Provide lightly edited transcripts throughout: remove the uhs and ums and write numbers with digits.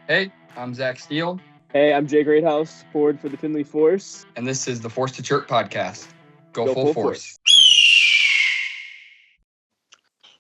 Hey, I'm Zach Steele. Hey, I'm Greathouse, forward for the Findlay Force. And this is the Force to Chirp podcast. Go full force.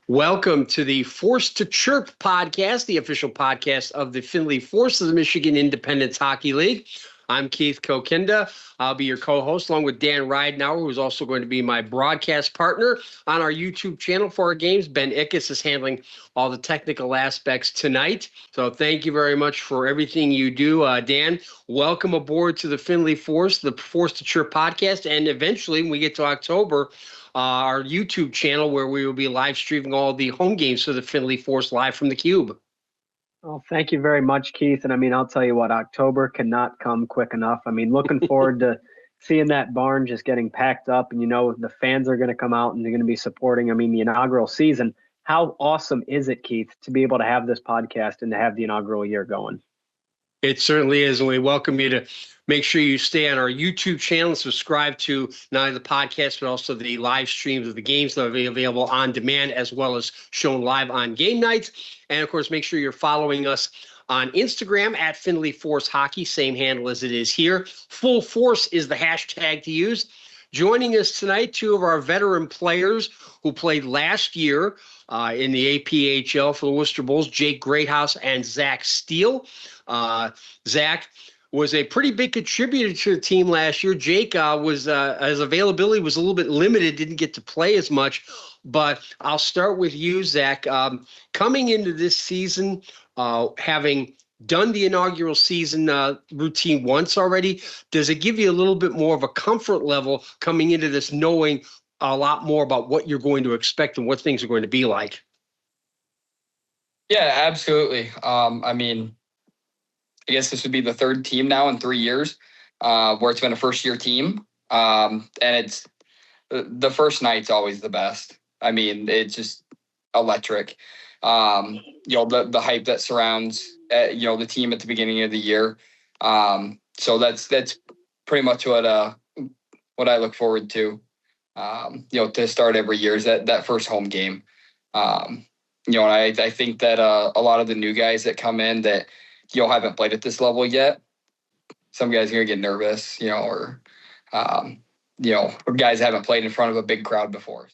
Welcome to the Force to Chirp podcast, the official podcast of the Findlay Force of the Michigan Independence Hockey League. I'm Keith Kokinda. I'll be your co-host along with Dan Ridenour, who is also going to be my broadcast partner on our YouTube channel for our games. Ben Ickes is handling all the technical aspects tonight. So thank you very much for everything you do. Dan, welcome aboard to the Findlay Force, the Force to Chirp podcast. And eventually, when we get to October, our YouTube channel where we will be live streaming all the home games for the Findlay Force live from the Cube. Well, thank you very much, Keith. And I mean, I'll tell you what, October cannot come quick enough. I mean, looking forward to seeing that barn just getting packed up, and the fans are going to come out and they're going to be supporting, the inaugural season. How awesome is it, Keith, to be able to have this podcast and to have the inaugural year going? It certainly is, and we welcome you to make sure you stay on our YouTube channel and subscribe to not only the podcast, but also the live streams of the games that will be available on demand as well as shown live on game nights. And, of course, make sure you're following us on Instagram at Findlay Force Hockey, same handle as it is here. Full Force is the hashtag to use. Joining us tonight, two of our veteran players who played last year in the APHL for the Worcester Bulls, Jake Greathouse and Zach Steele. Zach was a pretty big contributor to the team last year. Jake his availability was a little bit limited, didn't get to play as much. But I'll start with you, Zach. Coming into this season, having done the inaugural season routine once already, does it give you a little bit more of a comfort level coming into this, knowing a lot more about what you're going to expect and what things are going to be like? Yeah, absolutely. I guess this would be the third team now in 3 years where it's been a first-year team. And it's the first night's always the best. I mean, it's just electric. The hype that surrounds, the team at the beginning of the year. So that's pretty much what I look forward to, to start every year is that first home game. And I think that a lot of the new guys that come in that, haven't played at this level yet, some guys are going to get nervous, or guys haven't played in front of a big crowd before.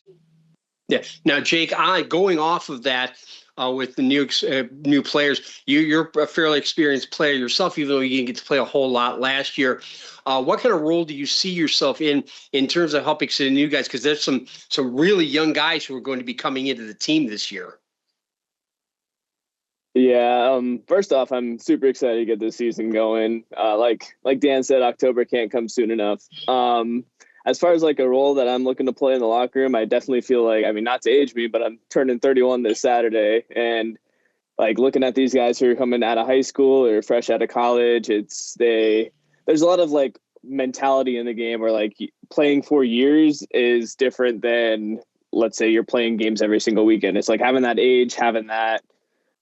Yeah. Now, Jake, going off of that with the new players, you're a fairly experienced player yourself, even though you didn't get to play a whole lot last year. What kind of role do you see yourself in terms of helping some new guys? Because there's some really young guys who are going to be coming into the team this year. Yeah, first off, I'm super excited to get this season going. Like Dan said, October can't come soon enough. As far as like a role that I'm looking to play in the locker room, I definitely feel like, not to age me, but I'm turning 31 this Saturday. And like looking at these guys who are coming out of high school or fresh out of college, there's a lot of like mentality in the game where like playing 4 years is different than, let's say, you're playing games every single weekend. It's like having that age, having that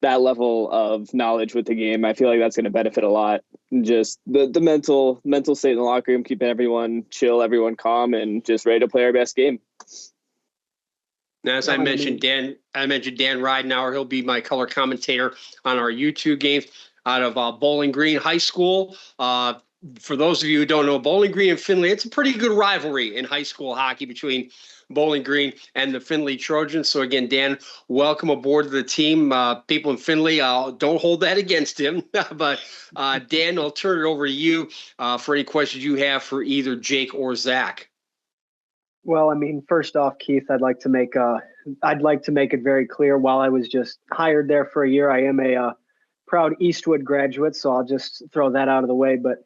level of knowledge with the game. I feel like that's going to benefit a lot. Just the mental state in the locker room, keeping everyone chill, everyone calm, and just ready to play our best game. Now, as I mentioned Dan Ridenour. He'll be my color commentator on our YouTube games out of Bowling Green High School. For those of you who don't know, Bowling Green and Findlay, it's a pretty good rivalry in high school hockey between Bowling Green and the Findlay Trojans. So again, Dan, welcome aboard to the team. People in Findlay, don't hold that against him. But Dan, I'll turn it over to you for any questions you have for either Jake or Zach. Well, first off, Keith, I'd like to make it very clear. While I was just hired there for a year, I am a proud Eastwood graduate, so I'll just throw that out of the way. But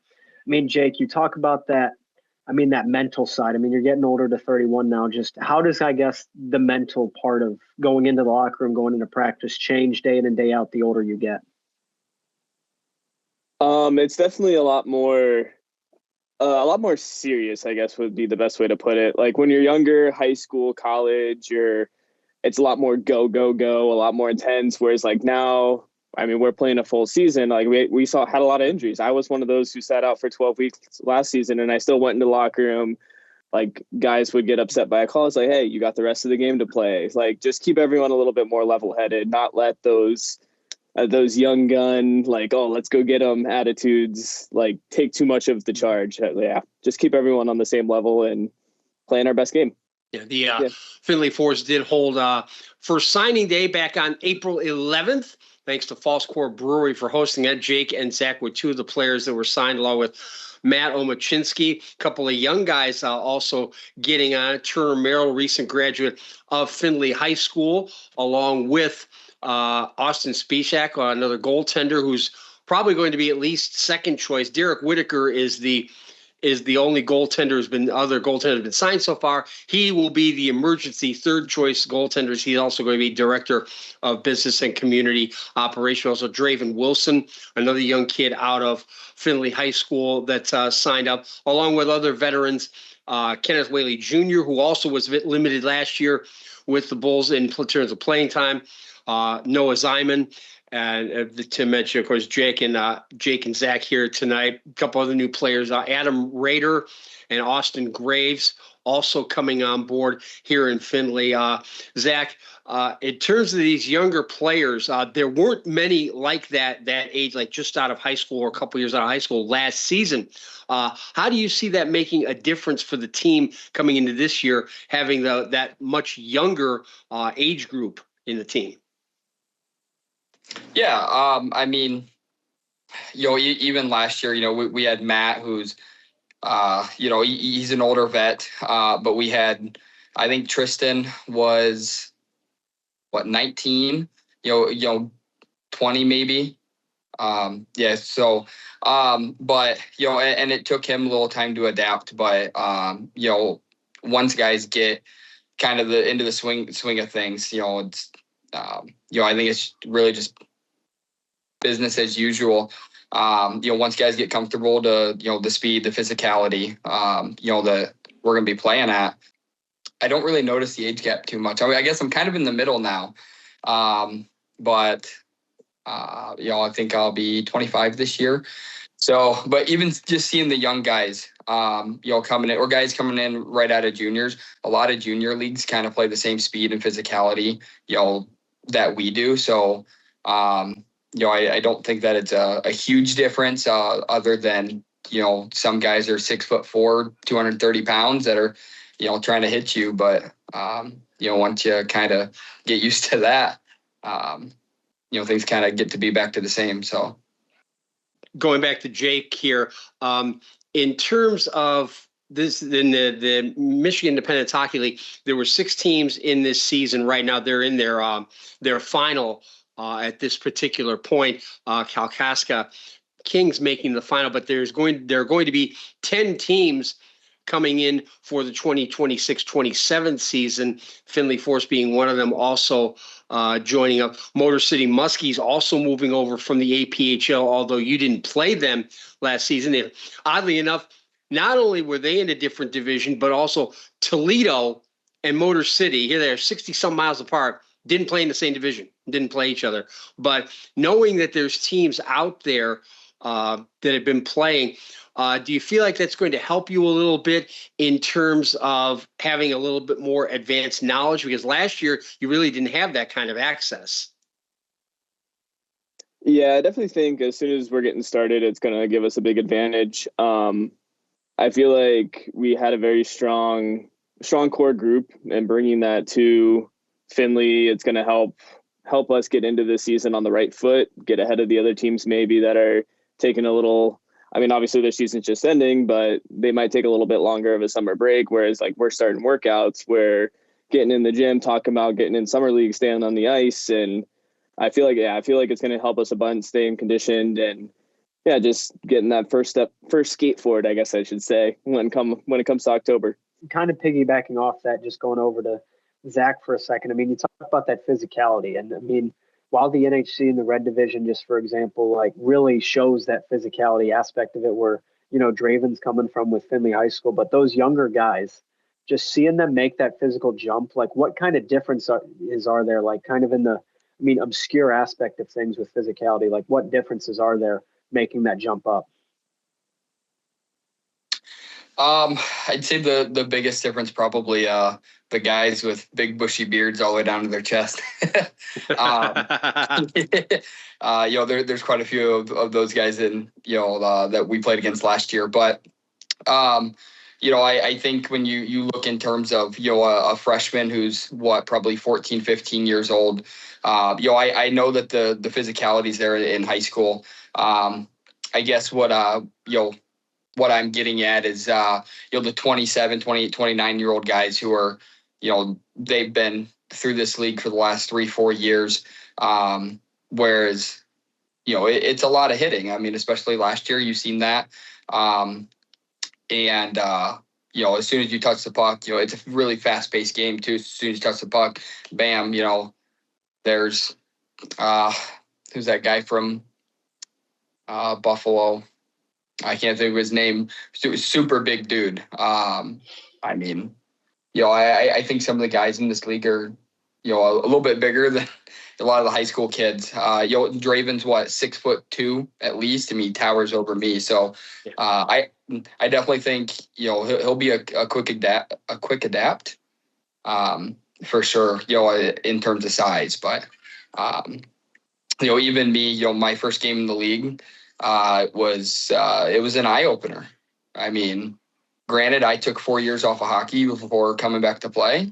Jake, you talk about that. That mental side. You're getting older to 31 now. Just how does, I guess, the mental part of going into the locker room, going into practice change day in and day out the older you get? It's definitely a lot more serious, I guess would be the best way to put it. Like when you're younger, high school, college, it's a lot more go, a lot more intense. Whereas like now, we're playing a full season. Like we had a lot of injuries. I was one of those who sat out for 12 weeks last season, and I still went into the locker room. Like guys would get upset by a call. It's like, hey, you got the rest of the game to play. Like just keep everyone a little bit more level-headed, not let those those young gun, like, oh, let's go get them attitudes, like, take too much of the charge. Yeah, just keep everyone on the same level and playing our best game. Yeah, the Findlay Force did hold first signing day back on April 11th. Thanks to False Court Brewery for hosting that. Jake and Zach were two of the players that were signed, along with Matt Omachinsky. A couple of young guys also getting on. Turner Merrill, recent graduate of Findlay High School, along with Austin Spishak, another goaltender who's probably going to be at least second choice. Derek Whitaker is the only other goaltender has been signed so far. He will be the emergency third choice goaltender. He's also going to be director of business and community operations. Also, Draven Wilson, another young kid out of Findlay High School that signed up, along with other veterans. Kenneth Whaley Jr., who also was limited last year with the Bulls in terms of playing time. Noah Zyman. And to mention, of course, Jake and Zach here tonight. A couple other new players, Adam Rader and Austin Graves, also coming on board here in Findlay. Zach, in terms of these younger players, there weren't many like that age, like just out of high school or a couple years out of high school last season. How do you see that making a difference for the team coming into this year, having that much younger age group in the team? Yeah, I mean, even last year, we had Matt, who's, he's an older vet, but we had, I think Tristan was, 19, 20 maybe. So, but, and it took him a little time to adapt, but, once guys get kind of into the swing of things, it's, I think it's really just business as usual. Once guys get comfortable to, the speed, the physicality, that we're going to be playing at, I don't really notice the age gap too much. I guess I'm kind of in the middle now. But I think I'll be 25 this year. So, but even just seeing the young guys, coming in, or guys coming in right out of juniors, a lot of junior leagues kind of play the same speed and physicality, that we do. So, I don't think that it's a huge difference, other than, some guys are 6'4", 230 pounds that are, trying to hit you. But, once you kind of get used to that, things kind of get to be back to the same. So going back to Jake here, in terms of this, in the Michigan Independent Hockey League, there were 6 teams in this season. Right now, they're in their final at this particular point. Kalkaska Kings making the final, but there are going to be 10 teams coming in for the 2026-27 season. Findlay Force being one of them, also joining up. Motor City Muskies also moving over from the APHL, although you didn't play them last season. Oddly enough, not only were they in a different division, but also Toledo and Motor City, here they are 60-some miles apart, didn't play in the same division, didn't play each other. But knowing that there's teams out there that have been playing, do you feel like that's going to help you a little bit in terms of having a little bit more advanced knowledge? Because last year you really didn't have that kind of access. Yeah, I definitely think as soon as we're getting started, it's going to give us a big advantage. I feel like we had a very strong core group, and bringing that to Findlay, it's going to help us get into the season on the right foot, get ahead of the other teams maybe that are taking a little. I mean, obviously their season's just ending, but they might take a little bit longer of a summer break. Whereas like we're starting workouts, we're getting in the gym, talking about getting in summer league, staying on the ice. And I feel like it's going to help us a bunch, staying conditioned, and just getting that first skate forward, I guess I should say, when it comes to October. Kind of piggybacking off that, just going over to Zach for a second. I mean, you talk about that physicality, and I mean, while the NHC in the Red Division, just for example, like really shows that physicality aspect of it, where, Draven's coming from with Findlay High School, but those younger guys, just seeing them make that physical jump, like what kind of difference are there, like kind of in the, obscure aspect of things with physicality, like what differences are there making that jump up? I'd say the biggest difference probably the the guys with big bushy beards all the way down to their chest. There's quite a few of those guys that we played against last year. But, I think when you look in terms of, a freshman who's probably 14, 15 years old, I know that the physicality's there in high school. I guess what I'm getting at is, the 27, 28, 29-year-old guys who are, they've been through this league for the last 3-4 years. Whereas, it's a lot of hitting. I mean, especially last year, you've seen that. As soon as you touch the puck, it's a really fast-paced game too. As soon as you touch the puck, bam, there's, who's that guy from Buffalo? I can't think of his name. Super big dude. I think some of the guys in this league are, a little bit bigger than a lot of the high school kids. Draven's 6'2" at least. I mean, towers over me. So, I definitely think he'll be a quick adapt, for sure. In terms of size, but even me, my first game in the league, it was an eye opener. I mean, granted, I took 4 years off of hockey before coming back to play.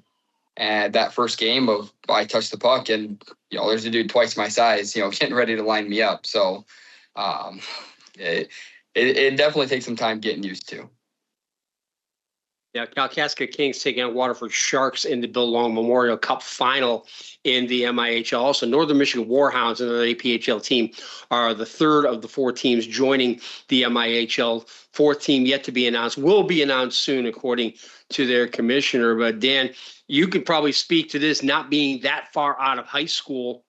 And that first game I touched the puck and, there's a dude twice my size, getting ready to line me up. So it definitely takes some time getting used to. Yeah, Kalkaska Kings taking on Waterford Sharks in the Bill Long Memorial Cup final in the MIHL. Also, Northern Michigan Warhounds and the APHL team are the third of the 4 teams joining the MIHL. Fourth team yet to be announced, will be announced soon, according to their commissioner. But Dan, you could probably speak to this not being that far out of high school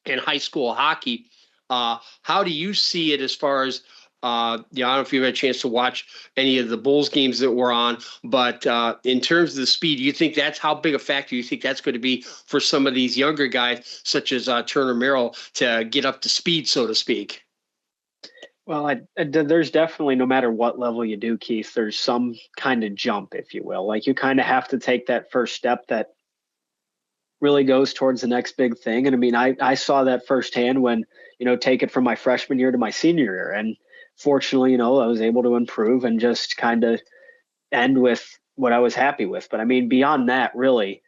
and high school hockey. How do you see it as far as I don't know if you've had a chance to watch any of the Bulls games that were on, but in terms of the speed, do you think that's how big a factor do you think that's going to be for some of these younger guys, such as Turner Merrill, to get up to speed, so to speak? Well, there's definitely, no matter what level you do, Keith, there's some kind of jump, if you will. Like, you kind of have to take that first step that really goes towards the next big thing. And I mean, I saw that firsthand when, take it from my freshman year to my senior year. And fortunately, I was able to improve and just kind of end with what I was happy with. But I mean, beyond that, really,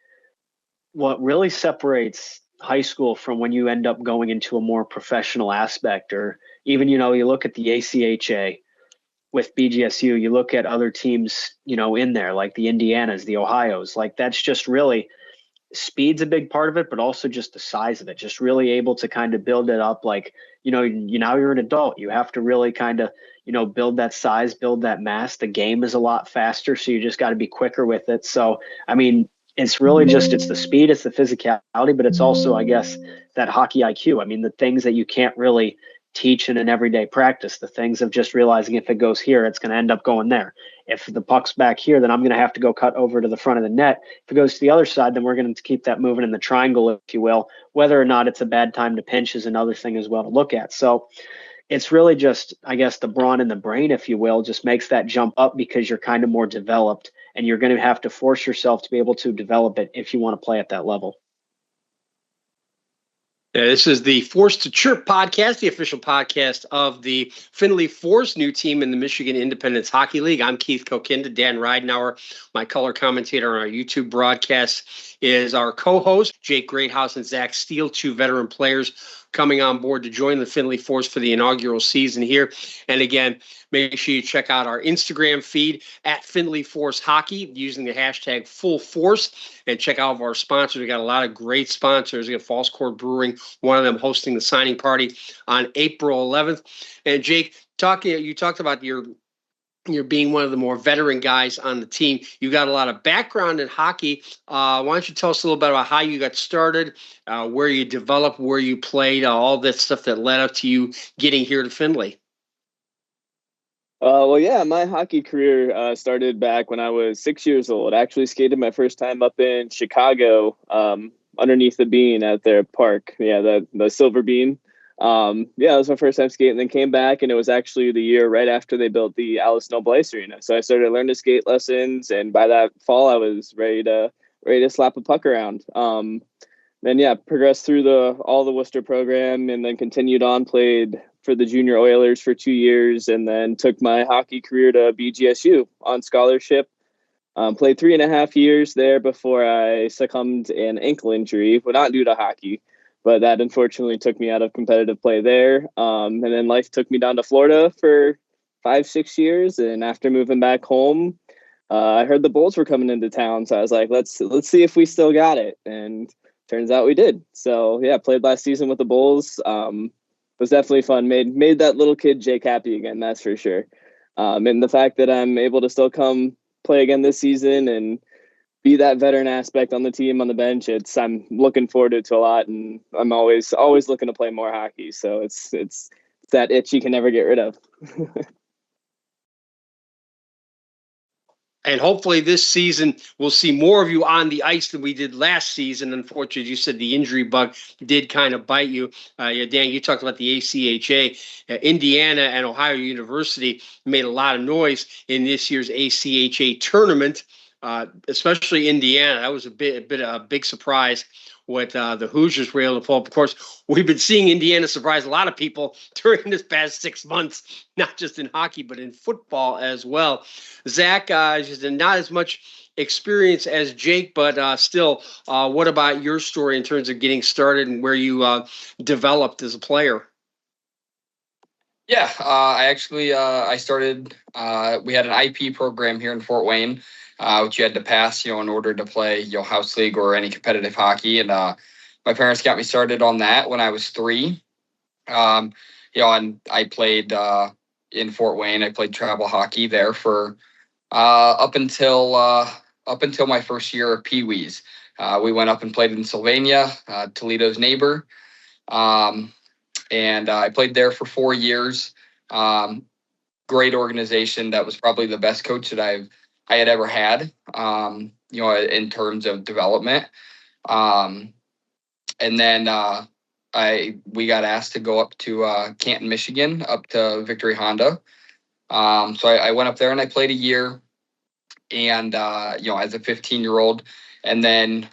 what really separates high school from when you end up going into a more professional aspect, or even, you look at the ACHA with BGSU, you look at other teams, in there, like the Indianas, the Ohios, like that's just really, speed's a big part of it, but also just the size of it, just really able to kind of build it up. Like, now you're an adult, you have to really kind of, build that size, build that mass. The game is a lot faster, so you just got to be quicker with it. So, I mean, it's really just, it's the speed, it's the physicality, but it's also, I guess, that hockey IQ. I mean, the things that you can't really teach in an everyday practice, the things of just realizing if it goes here, it's going to end up going there. If the puck's back here, then I'm going to have to go cut over to the front of the net. If it goes to the other side, then we're going to keep that moving in the triangle, if you will. Whether or not it's a bad time to pinch is another thing as well to look at. So it's really just, I guess, the brawn and the brain, if you will, just makes that jump up because you're kind of more developed, and you're going to have to force yourself to be able to develop it if you want to play at that level. This is the Force to Chirp podcast, the official podcast of the Findlay Force, new team in the Michigan Independence Hockey League. I'm Keith Kokinda. Dan Ridenour, my color commentator on our YouTube broadcast, is our co-host. Jake Greathouse and Zach Steele, 2 veteran players coming on board to join the Findlay Force for the inaugural season here. And again, make sure you check out our Instagram feed at Findlay Force Hockey using the hashtag #FullForce, and check out our sponsors. We got a lot of great sponsors. We got False Court Brewing, one of them hosting the signing party on April 11th. And Jake, you talked about you're being one of the more veteran guys on the team. You got a lot of background in hockey. Why don't you tell us a little bit about how you got started, where you developed, where you played, all that stuff that led up to you getting here to Findlay? Well, yeah, my hockey career started back when I was 6 years old. I actually skated my first time up in Chicago, underneath the bean at their park. Yeah, the Silver Bean. That was my first time skating, then came back, and it was actually the year right after they built the Alice Noble Ice Arena. So I started learning to skate lessons, and by that fall I was ready to ready to slap a puck around. And yeah, progressed through all the Worcester program, and then continued on, played for the junior Oilers for 2 years, and then took my hockey career to BGSU on scholarship. Played 3.5 years there before I succumbed to an ankle injury, but not due to hockey, but that unfortunately took me out of competitive play there. And then life took me down to Florida for 5-6 years, and after moving back home, I heard the Bulls were coming into town, so I was like, let's see if we still got it, and turns out we did. So yeah, played last season with the Bulls. Was definitely fun. Made that little kid Jake happy again, that's for sure. And the fact that I'm able to still come play again this season and be that veteran aspect on the team on the bench, I'm looking forward to it a lot, and I'm always looking to play more hockey. So it's that itch you can never get rid of. And hopefully this season we'll see more of you on the ice than we did last season. Unfortunately, you said the injury bug did kind of bite you. Yeah, Dan, you talked about the ACHA. Indiana and Ohio University made a lot of noise in this year's ACHA tournament, especially Indiana. That was a big surprise what the Hoosiers were able to pull up. Of course, we've been seeing Indiana surprise a lot of people during this past 6 months, not just in hockey, but in football as well. Zach, just not as much experience as Jake, but still, what about your story in terms of getting started and where you developed as a player? Yeah, I started, we had an IP program here in Fort Wayne, which you had to pass, in order to play, house league or any competitive hockey. And my parents got me started on that when I was 3. And I played in Fort Wayne. I played travel hockey there for up until my first year of Pee Wees. We went up and played in Sylvania, Toledo's neighbor. And I played there for 4 years. Great organization. That was probably the best coach that I had ever had, in terms of development. And then we got asked to go up to Canton, Michigan, up to Victory Honda. So I went up there and I played a year, and as a 15-year-old, and then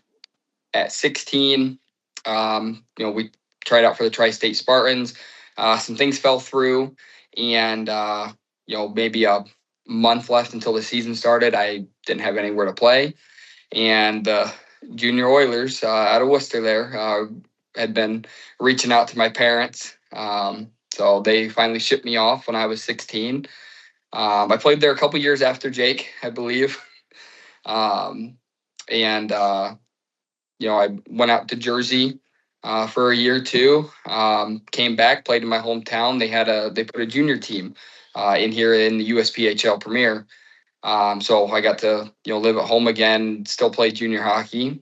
at 16, we tried out for the Tri-State Spartans. Some things fell through, and maybe a month left until the season started. I didn't have anywhere to play, and the junior Oilers out of Worcester there had been reaching out to my parents. So they finally shipped me off when I was 16. I played there a couple years after Jake, I believe. I went out to Jersey for a year or two. Came back, played in my hometown. They put a junior team in here in the USPHL Premier. So I got to live at home again, still play junior hockey.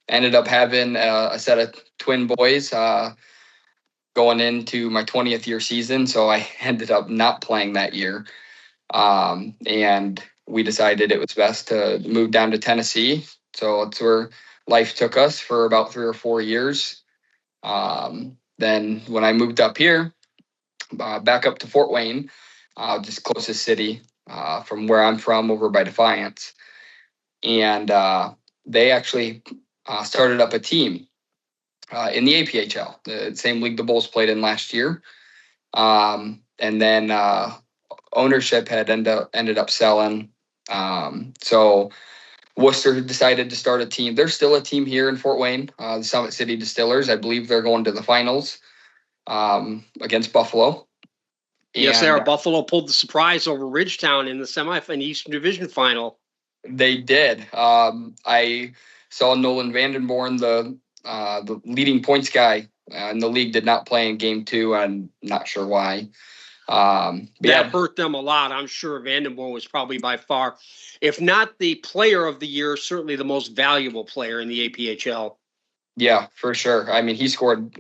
Ended up having a set of twin boys going into my 20th year season. So I ended up not playing that year. And we decided it was best to move down to Tennessee. So that's where life took us for about 3 or 4 years. Then when I moved up here, back up to Fort Wayne, just closest city from where I'm from, over by Defiance. And they actually started up a team in the APHL, the same league the Bulls played in last year. And then ownership had ended up selling. So Worcester decided to start a team. There's still a team here in Fort Wayne, the Summit City Distillers. I believe they're going to the finals against Buffalo. Yes, they are. Buffalo pulled the surprise over Ridgetown in the semifinal Eastern Division final. They did. I saw Nolan Vandenborn, the leading points guy in the league, did not play in game 2. I'm not sure why. That hurt them a lot. I'm sure Vandenborn was probably by far, if not the player of the year, certainly the most valuable player in the APHL. Yeah, for sure. I mean, he scored,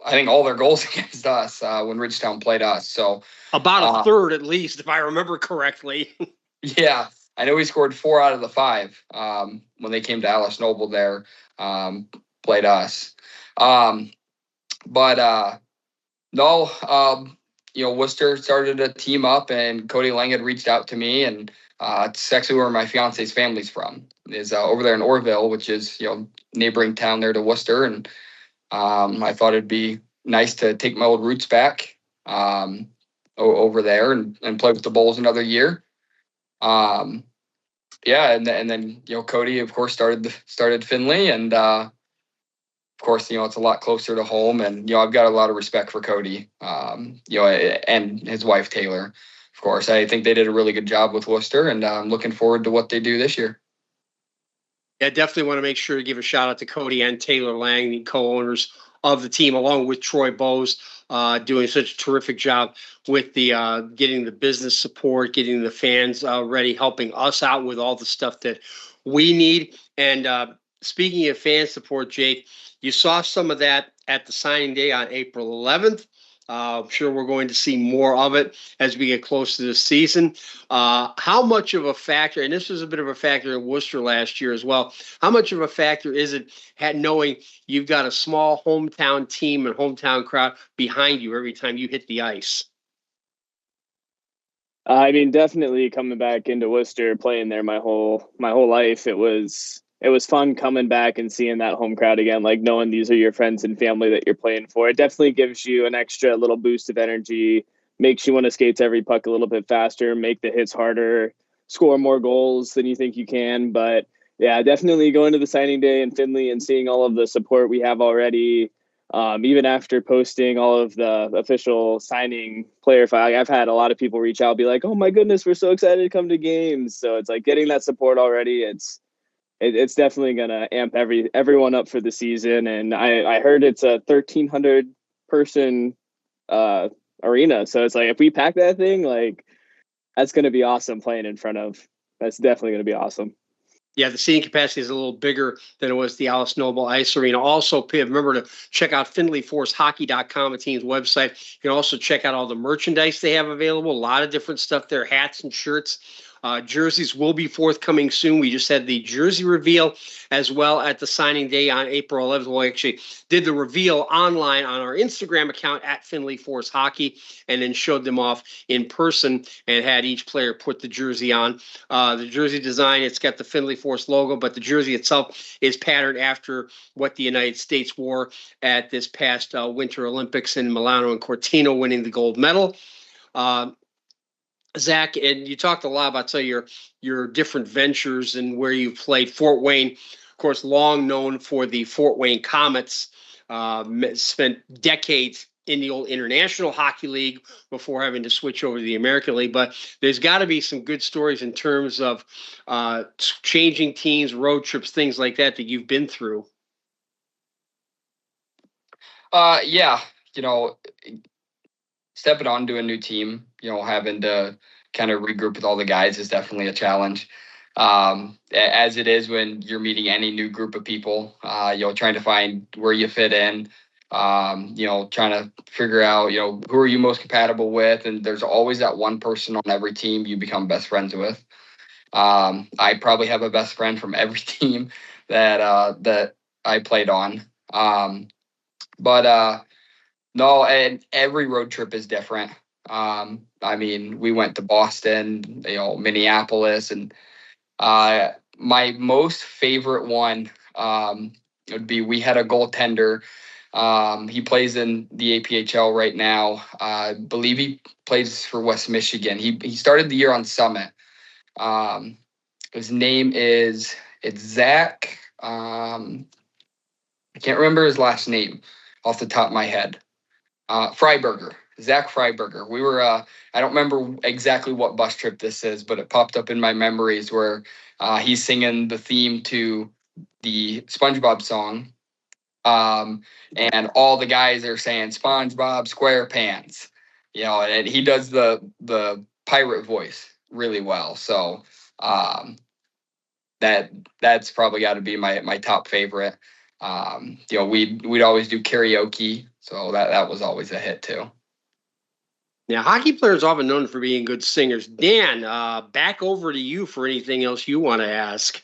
I think, all their goals against us when Ridgetown played us. So about a third, at least, if I remember correctly. Yeah, I know he scored 4 out of the 5 when they came to Alice Noble there, played us. No. Worcester started a team up, and Cody Lang had reached out to me, and it's actually where my fiance's family's from, is over there in Orville, which is, neighboring town there to Worcester. And I thought it'd be nice to take my old roots back over there and play with the Bulls another year. Yeah, and then Cody, of course, started Findlay, and of course, it's a lot closer to home, and I've got a lot of respect for Cody, and his wife Taylor. Of course, I think they did a really good job with Worcester, and I'm looking forward to what they do this year. Yeah, definitely want to make sure to give a shout out to Cody and Taylor Lang, the co-owners of the team, along with Troy Bowes, doing such a terrific job with the getting the business support, getting the fans ready, helping us out with all the stuff that we need. And speaking of fan support, Jake, you saw some of that at the signing day on April 11th. I'm sure we're going to see more of it as we get close to the season. How much of a factor, and this was a bit of a factor in Worcester last year as well, how much of a factor is it knowing you've got a small hometown team and hometown crowd behind you every time you hit the ice? I mean, definitely coming back into Worcester, playing there my whole life. It was fun coming back and seeing that home crowd again, like knowing these are your friends and family that you're playing for. It definitely gives you an extra little boost of energy, makes you want to skate to every puck a little bit faster, make the hits harder, score more goals than you think you can. But yeah, definitely going to the signing day in Findlay and seeing all of the support we have already. Even after posting all of the official signing player file, I've had a lot of people reach out, be like, "Oh my goodness, we're so excited to come to games." So it's like getting that support already. It's definitely gonna amp everyone up for the season. And I heard it's a 1,300 person arena, so it's like if we pack that thing, like that's gonna be awesome playing in front of. That's definitely gonna be awesome. Yeah, the seating capacity is a little bigger than it was the Alice Noble Ice Arena. Also, remember to check out FindlayForceHockey.com, the team's website. You can also check out all the merchandise they have available. A lot of different stuff there, hats and shirts. Jerseys will be forthcoming soon. We just had the jersey reveal as well at the signing day on April 11th. We actually did the reveal online on our Instagram account at Findlay Force Hockey, and then showed them off in person and had each player put the jersey on. The jersey design, it's got the Findlay Force logo, but the jersey itself is patterned after what the United States wore at this past Winter Olympics in Milano and Cortina, winning the gold medal. Zach, and you talked a lot about your different ventures and where you've played. Fort Wayne, of course, long known for the Fort Wayne Comets, spent decades in the old International Hockey League before having to switch over to the American League. But there's got to be some good stories in terms of changing teams, road trips, things like that you've been through. Yeah, stepping on to a new team, having to kind of regroup with all the guys is definitely a challenge. As it is when you're meeting any new group of people, trying to find where you fit in, trying to figure out, who are you most compatible with? And there's always that one person on every team you become best friends with. I probably have a best friend from every team that I played on. No, and every road trip is different. I mean, we went to Boston, Minneapolis, and my most favorite one would be, we had a goaltender. He plays in the APHL right now. I believe he plays for West Michigan. He started the year on Summit. His name it's Zach. I can't remember his last name off the top of my head. Freiberger, Zach Freiberger. We were, I don't remember exactly what bus trip this is, but it popped up in my memories where he's singing the theme to the SpongeBob song. And all the guys are saying SpongeBob SquarePants, and he does the pirate voice really well. So that's probably got to be my top favorite. We'd always do karaoke, so that was always a hit too. Now, hockey players are often known for being good singers. Dan, back over to you for anything else you want to ask.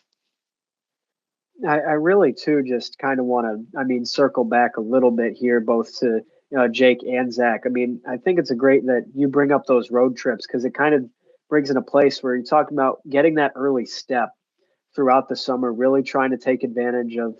I really, too, just kind of want to, circle back a little bit here, both to Jake and Zach. I mean, I think it's great that you bring up those road trips because it kind of brings in a place where you're talking about getting that early step throughout the summer, really trying to take advantage of,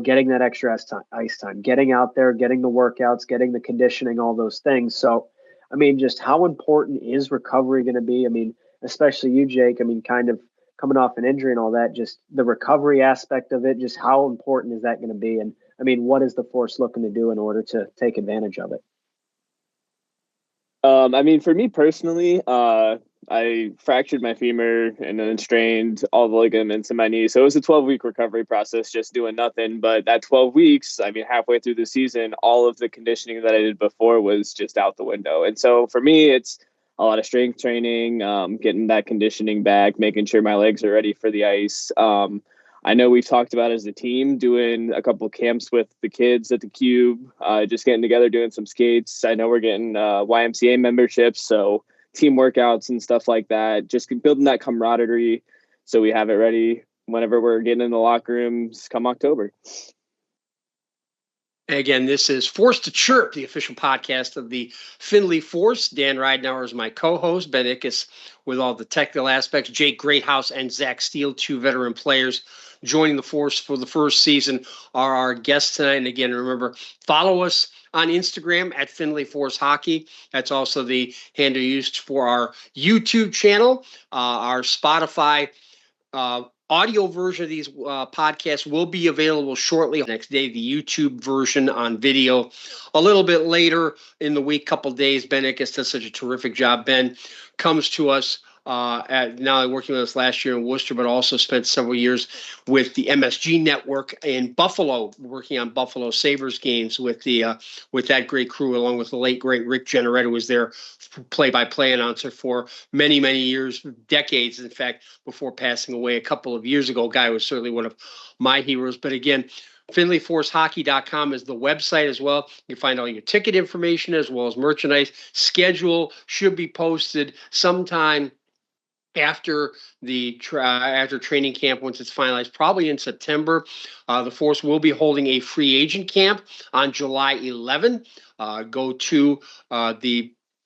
getting that extra ice time, getting out there, getting the workouts, getting the conditioning, all those things. So, I mean, just how important is recovery going to be? I mean, especially you, Jake, I mean, kind of coming off an injury and all that, just the recovery aspect of it, just how important is that going to be? And I mean, what is the Force looking to do in order to take advantage of it? I mean, for me personally, I fractured my femur and then strained all the ligaments in my knee. So it was a 12-week recovery process, just doing nothing. But that 12 weeks, I mean, halfway through the season, all of the conditioning that I did before was just out the window. And so for me, it's a lot of strength training, getting that conditioning back, making sure my legs are ready for the ice. I know we've talked about as a team doing a couple of camps with the kids at the Cube, just getting together, doing some skates. I know we're getting YMCA memberships, so team workouts and stuff like that, just building that camaraderie so we have it ready whenever we're getting in the locker rooms come October. Again, this is Force to Chirp, the official podcast of the Findlay Force. Dan Ridenour is my co-host. Ben Ickes with all the technical aspects. Jake Greathouse and Zach Steele, two veteran players joining the Force for the first season, are our guests tonight. And again, remember, follow us on Instagram at Findlay Force Hockey. That's also the handle used for our YouTube channel. Our Spotify audio version of these podcasts will be available shortly. Next day, the YouTube version on video a little bit later in the week, couple days. Ben Ickes does such a terrific job. Ben comes to us now working with us last year in Worcester, but also spent several years with the MSG network in Buffalo, working on Buffalo Sabres games with that great crew, along with the late, great Rick Generetta, who was their play-by-play announcer for many, many years, decades, in fact, before passing away a couple of years ago. Guy was certainly one of my heroes. But again, FindlayForceHockey.com is the website as well. You find all your ticket information as well as merchandise. Schedule should be posted sometime after after training camp, once it's finalized, probably in September. The Force will be holding a free agent camp on July 11. Go to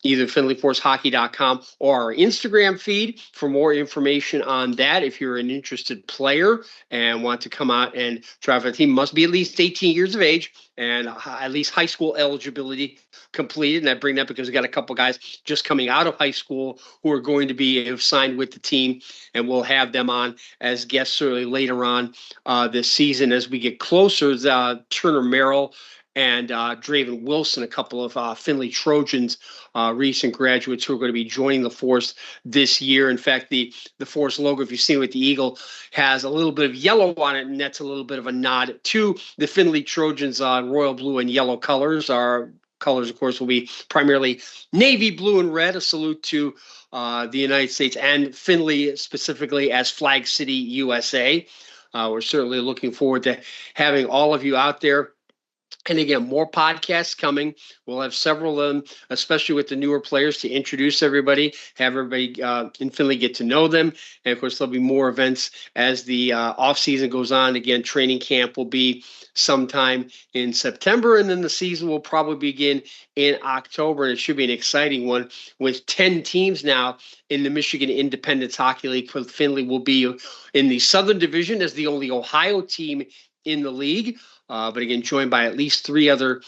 either FindlayForceHockey.com or our Instagram feed for more information on that. If you're an interested player and want to come out and try for the team, must be at least 18 years of age and at least high school eligibility completed. And I bring that because we got a couple guys just coming out of high school who are going to have signed with the team, and we'll have them on as guests certainly later on this season as we get closer. Turner Merrill and Draven Wilson, a couple of Findlay Trojans, recent graduates who are going to be joining the Force this year. In fact, the Force logo, if you've seen it with the eagle, has a little bit of yellow on it, and that's a little bit of a nod to the Findlay Trojans' royal blue and yellow colors. Our colors, of course, will be primarily navy blue and red, a salute to the United States and Findlay specifically as Flag City, USA. We're certainly looking forward to having all of you out there. And again, more podcasts coming. We'll have several of them, especially with the newer players, to introduce everybody, have everybody in Findlay get to know them. And of course, there'll be more events as the off season goes on. Again, training camp will be sometime in September, and then the season will probably begin in October. And it should be an exciting one with 10 teams now in the Michigan Independence Hockey League. Findlay will be in the Southern Division as the only Ohio team in the league. But again, joined by at least two other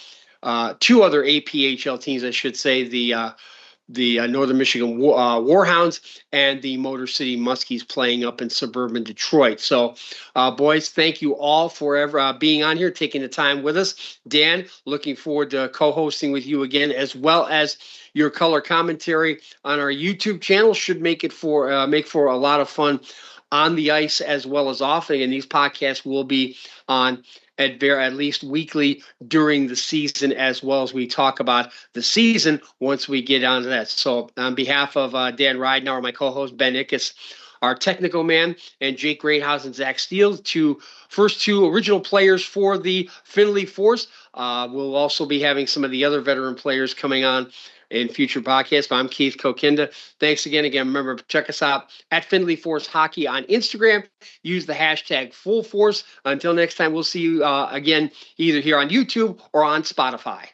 APHL teams, I should say, the Northern Michigan Warhounds and the Motor City Muskies playing up in suburban Detroit. So, boys, thank you all for being on here, taking the time with us. Dan, looking forward to co-hosting with you again, as well as your color commentary on our YouTube channel. Should make for a lot of fun on the ice as well as off. And these podcasts will be on at least weekly during the season, as well as we talk about the season once we get onto that. So on behalf of Dan Ridenour, my co-host, Ben Ickes, our technical man, and Jake Greathouse and Zach Steele, first two original players for the Findlay Force. We'll also be having some of the other veteran players coming on in future podcasts. I'm Keith Kokinda. Thanks again. Remember, check us out at Findlay Force Hockey on Instagram. Use the hashtag FullForce. Until next time, we'll see you again either here on YouTube or on Spotify.